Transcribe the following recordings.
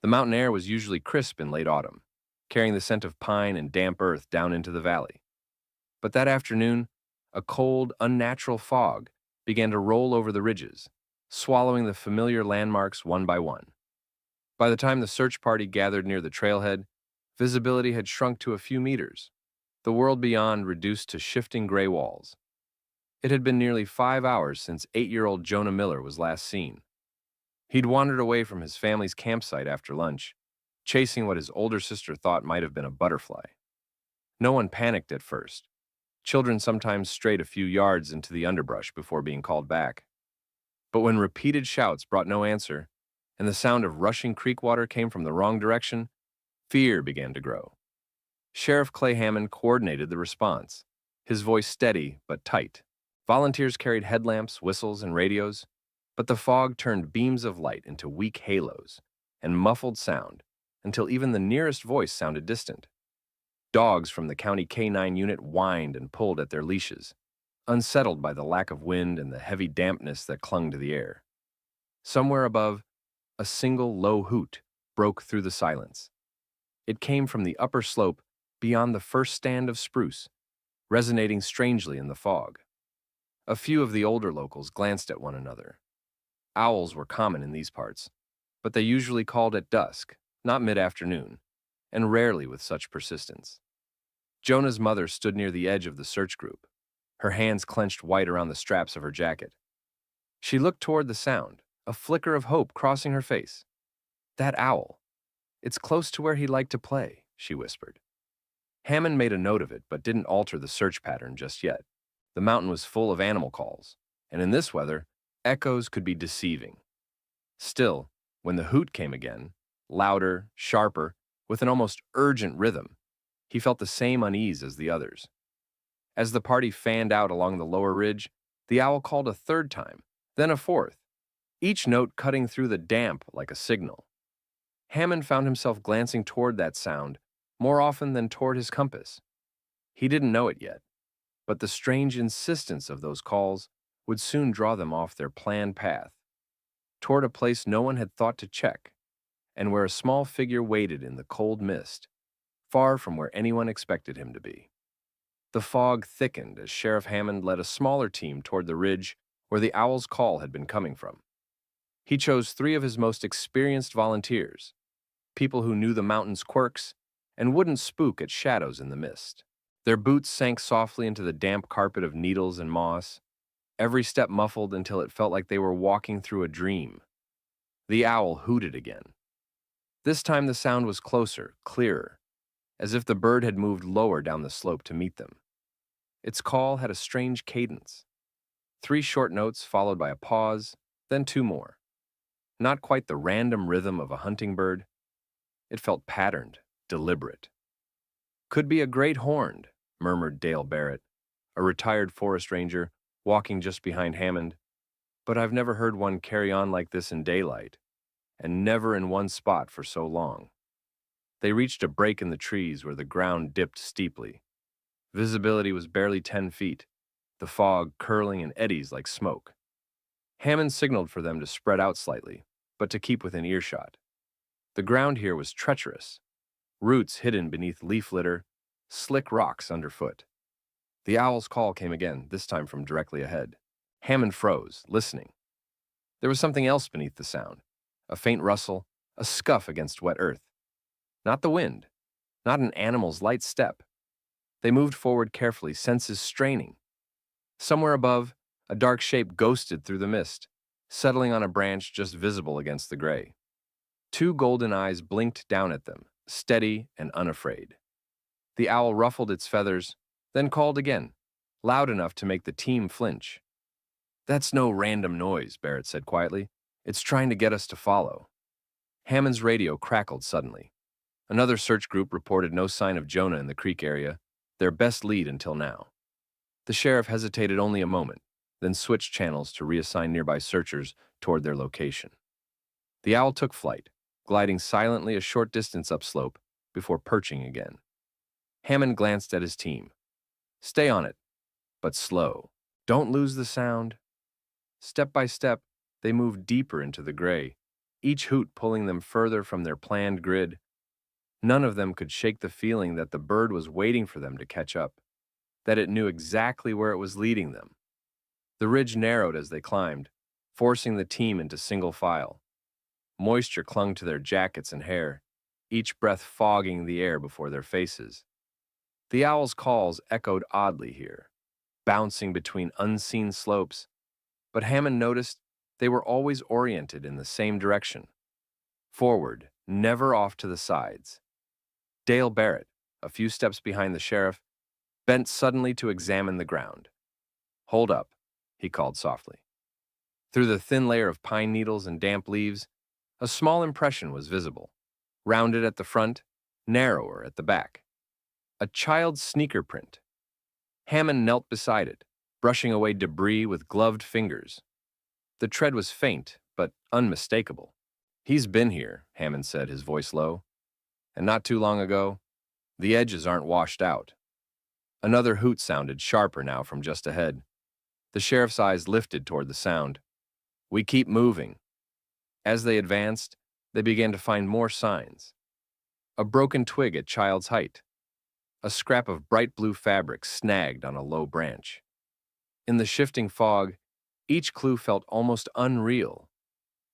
The mountain air was usually crisp in late autumn, carrying the scent of pine and damp earth down into the valley. But that afternoon, a cold, unnatural fog began to roll over the ridges, swallowing the familiar landmarks one by one. By the time the search party gathered near the trailhead, visibility had shrunk to a few meters, the world beyond reduced to shifting gray walls. It had been nearly 5 hours since 8-year-old Jonah Miller was last seen. He'd wandered away from his family's campsite after lunch, chasing what his older sister thought might have been a butterfly. No one panicked at first. Children sometimes strayed a few yards into the underbrush before being called back. But when repeated shouts brought no answer, and the sound of rushing creek water came from the wrong direction, fear began to grow. Sheriff Clay Hammond coordinated the response, his voice steady but tight. Volunteers carried headlamps, whistles, and radios, but the fog turned beams of light into weak halos and muffled sound until even the nearest voice sounded distant. Dogs from the county K-9 unit whined and pulled at their leashes, unsettled by the lack of wind and the heavy dampness that clung to the air. Somewhere above, a single low hoot broke through the silence. It came from the upper slope beyond the first stand of spruce, resonating strangely in the fog. A few of the older locals glanced at one another. Owls were common in these parts, but they usually called at dusk, not mid-afternoon, and rarely with such persistence. Jonah's mother stood near the edge of the search group, her hands clenched white around the straps of her jacket. She looked toward the sound, a flicker of hope crossing her face. "That owl. It's close to where he liked to play," she whispered. Hammond made a note of it, but didn't alter the search pattern just yet. The mountain was full of animal calls, and in this weather, echoes could be deceiving. Still, when the hoot came again, louder, sharper, with an almost urgent rhythm, he felt the same unease as the others. As the party fanned out along the lower ridge, the owl called a third time, then a fourth, each note cutting through the damp like a signal. Hammond found himself glancing toward that sound more often than toward his compass. He didn't know it yet, but the strange insistence of those calls would soon draw them off their planned path, toward a place no one had thought to check, and where a small figure waited in the cold mist, far from where anyone expected him to be. The fog thickened as Sheriff Hammond led a smaller team toward the ridge where the owl's call had been coming from. He chose 3 of his most experienced volunteers, people who knew the mountain's quirks and wouldn't spook at shadows in the mist. Their boots sank softly into the damp carpet of needles and moss, every step muffled until it felt like they were walking through a dream. The owl hooted again. This time the sound was closer, clearer, as if the bird had moved lower down the slope to meet them. Its call had a strange cadence. 3 short notes followed by a pause, then 2 more. Not quite the random rhythm of a hunting bird. It felt patterned, deliberate. "Could be a great horned," murmured Dale Barrett, a retired forest ranger, walking just behind Hammond. "But I've never heard one carry on like this in daylight, and never in one spot for so long." They reached a break in the trees where the ground dipped steeply. Visibility was barely 10 feet, the fog curling in eddies like smoke. Hammond signaled for them to spread out slightly, but to keep within earshot. The ground here was treacherous, roots hidden beneath leaf litter, slick rocks underfoot. The owl's call came again, this time from directly ahead. Hammond froze, listening. There was something else beneath the sound, a faint rustle, a scuff against wet earth. Not the wind, not an animal's light step. They moved forward carefully, senses straining. Somewhere above, a dark shape ghosted through the mist, settling on a branch just visible against the gray. 2 golden eyes blinked down at them, steady and unafraid. The owl ruffled its feathers, then called again, loud enough to make the team flinch. "That's no random noise," Barrett said quietly. "It's trying to get us to follow." Hammond's radio crackled suddenly. Another search group reported no sign of Jonah in the creek area, their best lead until now. The sheriff hesitated only a moment, then switched channels to reassign nearby searchers toward their location. The owl took flight, gliding silently a short distance upslope before perching again. Hammond glanced at his team. "Stay on it, but slow. Don't lose the sound." Step by step, they moved deeper into the gray, each hoot pulling them further from their planned grid. None of them could shake the feeling that the bird was waiting for them to catch up, that it knew exactly where it was leading them. The ridge narrowed as they climbed, forcing the team into single file. Moisture clung to their jackets and hair, each breath fogging the air before their faces. The owl's calls echoed oddly here, bouncing between unseen slopes, but Hammond noticed they were always oriented in the same direction. Forward, never off to the sides. Dale Barrett, a few steps behind the sheriff, bent suddenly to examine the ground. "Hold up," he called softly. Through the thin layer of pine needles and damp leaves, a small impression was visible, rounded at the front, narrower at the back. A child's sneaker print. Hammond knelt beside it, brushing away debris with gloved fingers. The tread was faint, but unmistakable. "He's been here," Hammond said, his voice low. "And not too long ago, the edges aren't washed out." Another hoot sounded, sharper now from just ahead. The sheriff's eyes lifted toward the sound. "We keep moving." As they advanced, they began to find more signs. A broken twig at child's height. A scrap of bright blue fabric snagged on a low branch. In the shifting fog, each clue felt almost unreal,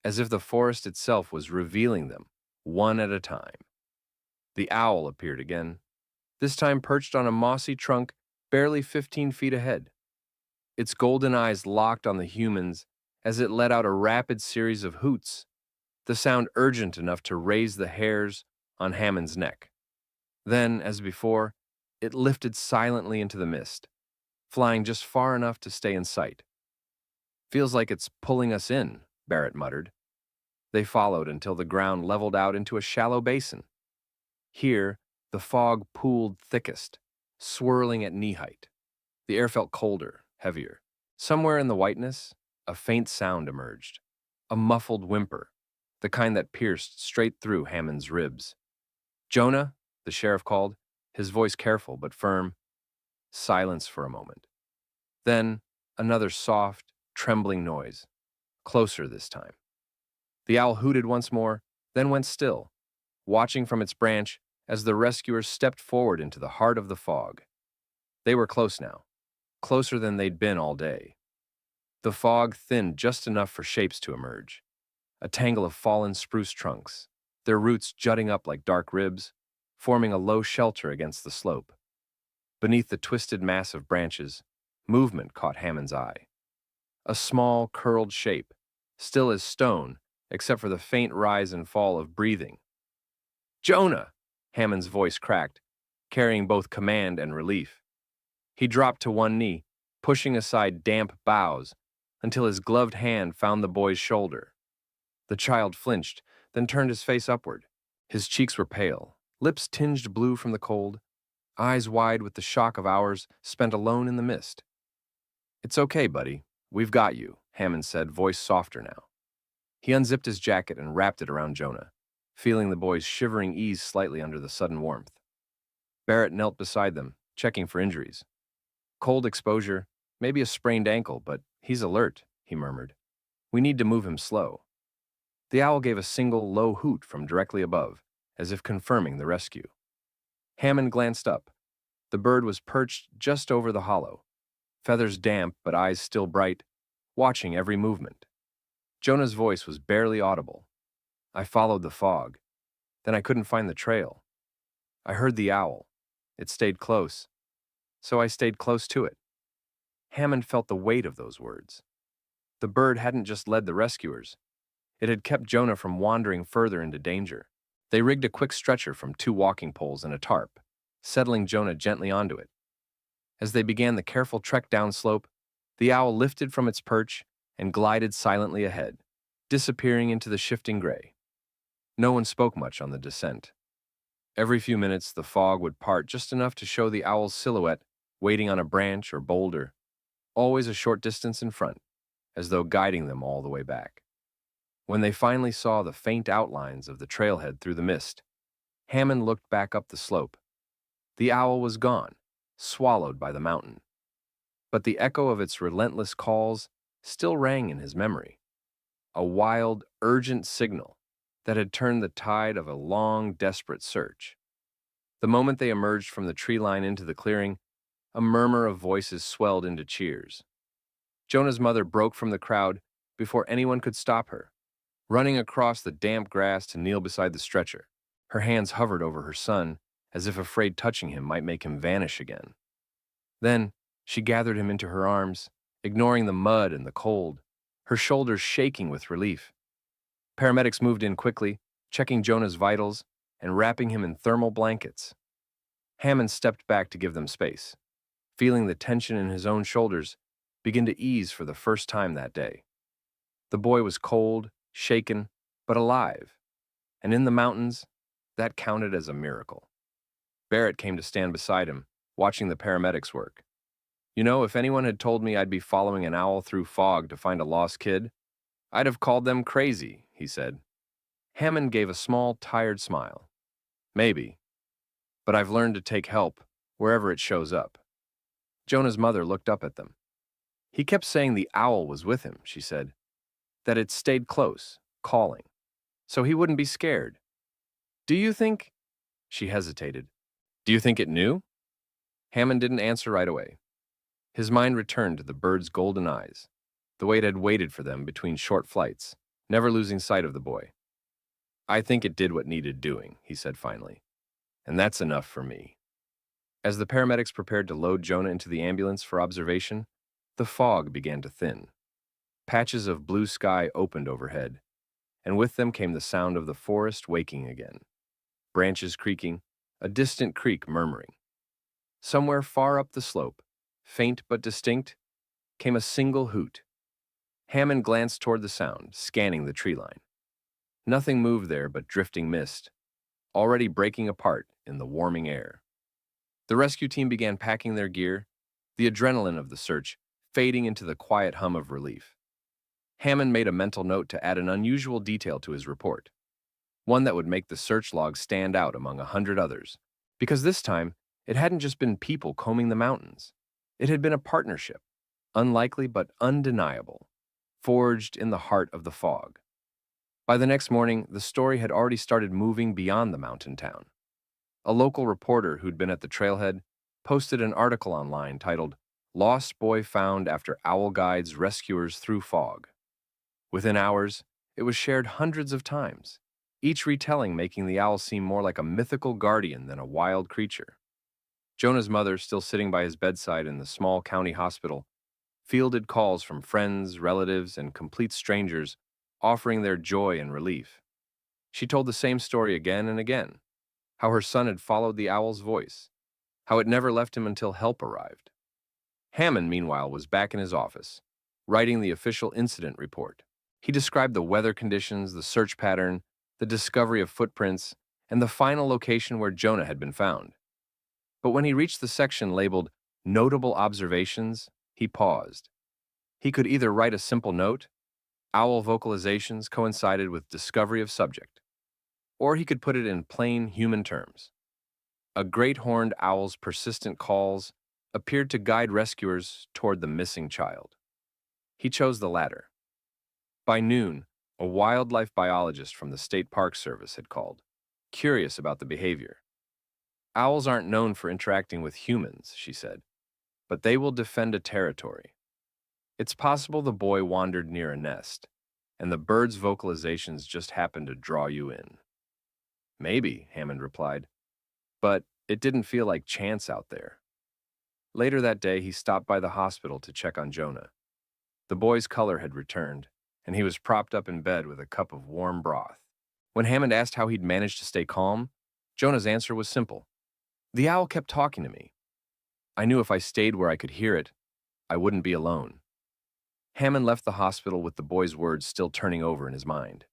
as if the forest itself was revealing them, one at a time. The owl appeared again, this time perched on a mossy trunk barely 15 feet ahead. Its golden eyes locked on the humans as it let out a rapid series of hoots, the sound urgent enough to raise the hairs on Hammond's neck. Then, as before, it lifted silently into the mist, flying just far enough to stay in sight. "Feels like it's pulling us in," Barrett muttered. They followed until the ground leveled out into a shallow basin. Here, the fog pooled thickest, swirling at knee height. The air felt colder, heavier. Somewhere in the whiteness, a faint sound emerged. A muffled whimper, the kind that pierced straight through Hammond's ribs. "Jonah," the sheriff called, his voice careful but firm. Silence for a moment. Then, another soft, trembling noise, closer this time. The owl hooted once more, then went still, watching from its branch as the rescuers stepped forward into the heart of the fog. They were close now, closer than they'd been all day. The fog thinned just enough for shapes to emerge. A tangle of fallen spruce trunks, their roots jutting up like dark ribs, forming a low shelter against the slope. Beneath the twisted mass of branches, movement caught Hammond's eye. A small, curled shape, still as stone, except for the faint rise and fall of breathing. "Jonah!" Hammond's voice cracked, carrying both command and relief. He dropped to one knee, pushing aside damp boughs, until his gloved hand found the boy's shoulder. The child flinched, then turned his face upward. His cheeks were pale, lips tinged blue from the cold, eyes wide with the shock of hours spent alone in the mist. "It's okay, buddy. We've got you," Hammond said, voice softer now. He unzipped his jacket and wrapped it around Jonah, feeling the boy's shivering ease slightly under the sudden warmth. Barrett knelt beside them, checking for injuries. "Cold exposure, maybe a sprained ankle, but he's alert," he murmured. "We need to move him slow." The owl gave a single low hoot from directly above, as if confirming the rescue. Hammond glanced up. The bird was perched just over the hollow, feathers damp but eyes still bright, watching every movement. Jonah's voice was barely audible. "I followed the fog. Then I couldn't find the trail. I heard the owl. It stayed close. So I stayed close to it." Hammond felt the weight of those words. The bird hadn't just led the rescuers. It had kept Jonah from wandering further into danger. They rigged a quick stretcher from 2 walking poles and a tarp, settling Jonah gently onto it. As they began the careful trek downslope, the owl lifted from its perch and glided silently ahead, disappearing into the shifting gray. No one spoke much on the descent. Every few minutes, the fog would part just enough to show the owl's silhouette waiting on a branch or boulder, always a short distance in front, as though guiding them all the way back. When they finally saw the faint outlines of the trailhead through the mist, Hammond looked back up the slope. The owl was gone, swallowed by the mountain. But the echo of its relentless calls still rang in his memory. A wild, urgent signal, that had turned the tide of a long, desperate search. The moment they emerged from the tree line into the clearing, a murmur of voices swelled into cheers. Jonah's mother broke from the crowd before anyone could stop her, running across the damp grass to kneel beside the stretcher. Her hands hovered over her son, as if afraid touching him might make him vanish again. Then, she gathered him into her arms, ignoring the mud and the cold, her shoulders shaking with relief. Paramedics moved in quickly, checking Jonah's vitals and wrapping him in thermal blankets. Hammond stepped back to give them space, feeling the tension in his own shoulders begin to ease for the first time that day. The boy was cold, shaken, but alive, and in the mountains, that counted as a miracle. Barrett came to stand beside him, watching the paramedics work. You know, if anyone had told me I'd be following an owl through fog to find a lost kid, I'd have called them crazy, he said. Hammond gave a small, tired smile. Maybe, but I've learned to take help wherever it shows up. Jonah's mother looked up at them. He kept saying the owl was with him, she said, that it stayed close, calling, so he wouldn't be scared. Do you think? She hesitated. Do you think it knew? Hammond didn't answer right away. His mind returned to the bird's golden eyes, the way it had waited for them between short flights, never losing sight of the boy. I think it did what needed doing, he said finally, and that's enough for me. As the paramedics prepared to load Jonah into the ambulance for observation, the fog began to thin. Patches of blue sky opened overhead, and with them came the sound of the forest waking again. Branches creaking, a distant creek murmuring. Somewhere far up the slope, faint but distinct, came a single hoot. Hammond glanced toward the sound, scanning the tree line. Nothing moved there but drifting mist, already breaking apart in the warming air. The rescue team began packing their gear, the adrenaline of the search fading into the quiet hum of relief. Hammond made a mental note to add an unusual detail to his report, one that would make the search log stand out among 100 others, because this time, it hadn't just been people combing the mountains. It had been a partnership, unlikely but undeniable, forged in the heart of the fog. By the next morning, the story had already started moving beyond the mountain town. A local reporter who'd been at the trailhead posted an article online titled, "Lost Boy Found After Owl Guides Rescuers Through Fog." Within hours, it was shared hundreds of times, each retelling making the owl seem more like a mythical guardian than a wild creature. Jonah's mother, still sitting by his bedside in the small county hospital, fielded calls from friends, relatives, and complete strangers offering their joy and relief. She told the same story again and again, how her son had followed the owl's voice, how it never left him until help arrived. Hammond, meanwhile, was back in his office, writing the official incident report. He described the weather conditions, the search pattern, the discovery of footprints, and the final location where Jonah had been found. But when he reached the section labeled Notable Observations, he paused. He could either write a simple note, owl vocalizations coincided with discovery of subject, or he could put it in plain human terms. A great horned owl's persistent calls appeared to guide rescuers toward the missing child. He chose the latter. By noon, a wildlife biologist from the State Park Service had called, curious about the behavior. Owls aren't known for interacting with humans, she said, but they will defend a territory. It's possible the boy wandered near a nest, and the bird's vocalizations just happened to draw you in. Maybe, Hammond replied, but it didn't feel like chance out there. Later that day, he stopped by the hospital to check on Jonah. The boy's color had returned, and he was propped up in bed with a cup of warm broth. When Hammond asked how he'd managed to stay calm, Jonah's answer was simple. The owl kept talking to me. I knew if I stayed where I could hear it, I wouldn't be alone. Hammond left the hospital with the boy's words still turning over in his mind.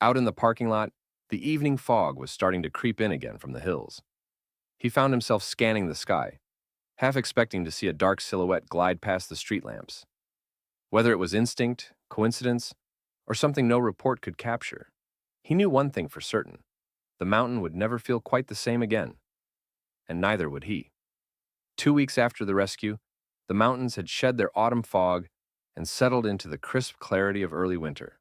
Out in the parking lot, the evening fog was starting to creep in again from the hills. He found himself scanning the sky, half expecting to see a dark silhouette glide past the street lamps. Whether it was instinct, coincidence, or something no report could capture, he knew one thing for certain. The mountain would never feel quite the same again, and neither would he. 2 weeks after the rescue, the mountains had shed their autumn fog and settled into the crisp clarity of early winter.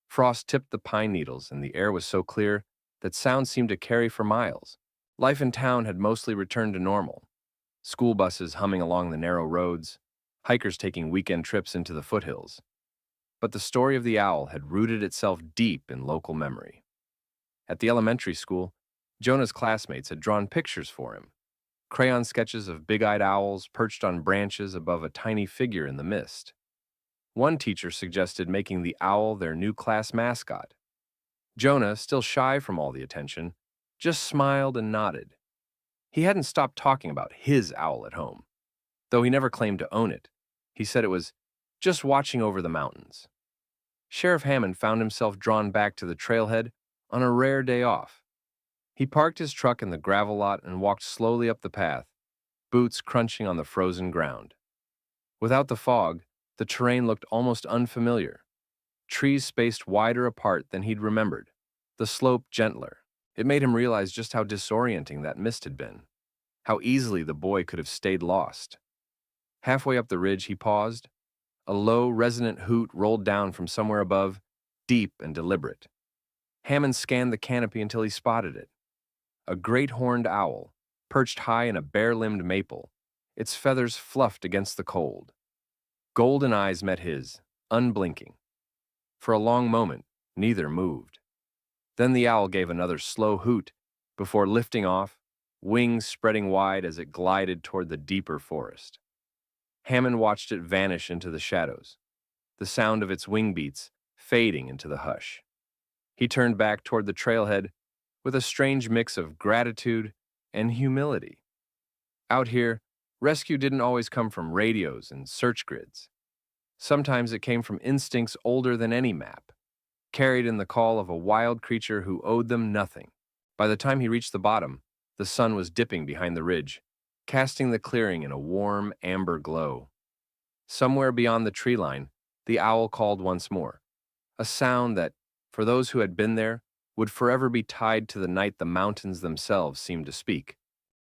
Frost tipped the pine needles, and the air was so clear that sound seemed to carry for miles. Life in town had mostly returned to normal. School buses humming along the narrow roads, hikers taking weekend trips into the foothills. But the story of the owl had rooted itself deep in local memory. At the elementary school, Jonah's classmates had drawn pictures for him, crayon sketches of big-eyed owls perched on branches above a tiny figure in the mist. One teacher suggested making the owl their new class mascot. Jonah, still shy from all the attention, just smiled and nodded. He hadn't stopped talking about his owl at home, though he never claimed to own it. He said it was just watching over the mountains. Sheriff Hammond found himself drawn back to the trailhead on a rare day off. He parked his truck in the gravel lot and walked slowly up the path, boots crunching on the frozen ground. Without the fog, the terrain looked almost unfamiliar. Trees spaced wider apart than he'd remembered, the slope gentler. It made him realize just how disorienting that mist had been, how easily the boy could have stayed lost. Halfway up the ridge, he paused. A low, resonant hoot rolled down from somewhere above, deep and deliberate. Hammond scanned the canopy until he spotted it. A great horned owl, perched high in a bare-limbed maple, its feathers fluffed against the cold. Golden eyes met his, unblinking. For a long moment, neither moved. Then the owl gave another slow hoot before lifting off, wings spreading wide as it glided toward the deeper forest. Hammond watched it vanish into the shadows, the sound of its wing beats fading into the hush. He turned back toward the trailhead with a strange mix of gratitude and humility. Out here, rescue didn't always come from radios and search grids. Sometimes it came from instincts older than any map, carried in the call of a wild creature who owed them nothing. By the time he reached the bottom, the sun was dipping behind the ridge, casting the clearing in a warm, amber glow. Somewhere beyond the tree line, the owl called once more, a sound that, for those who had been there, would forever be tied to the night the mountains themselves seemed to speak.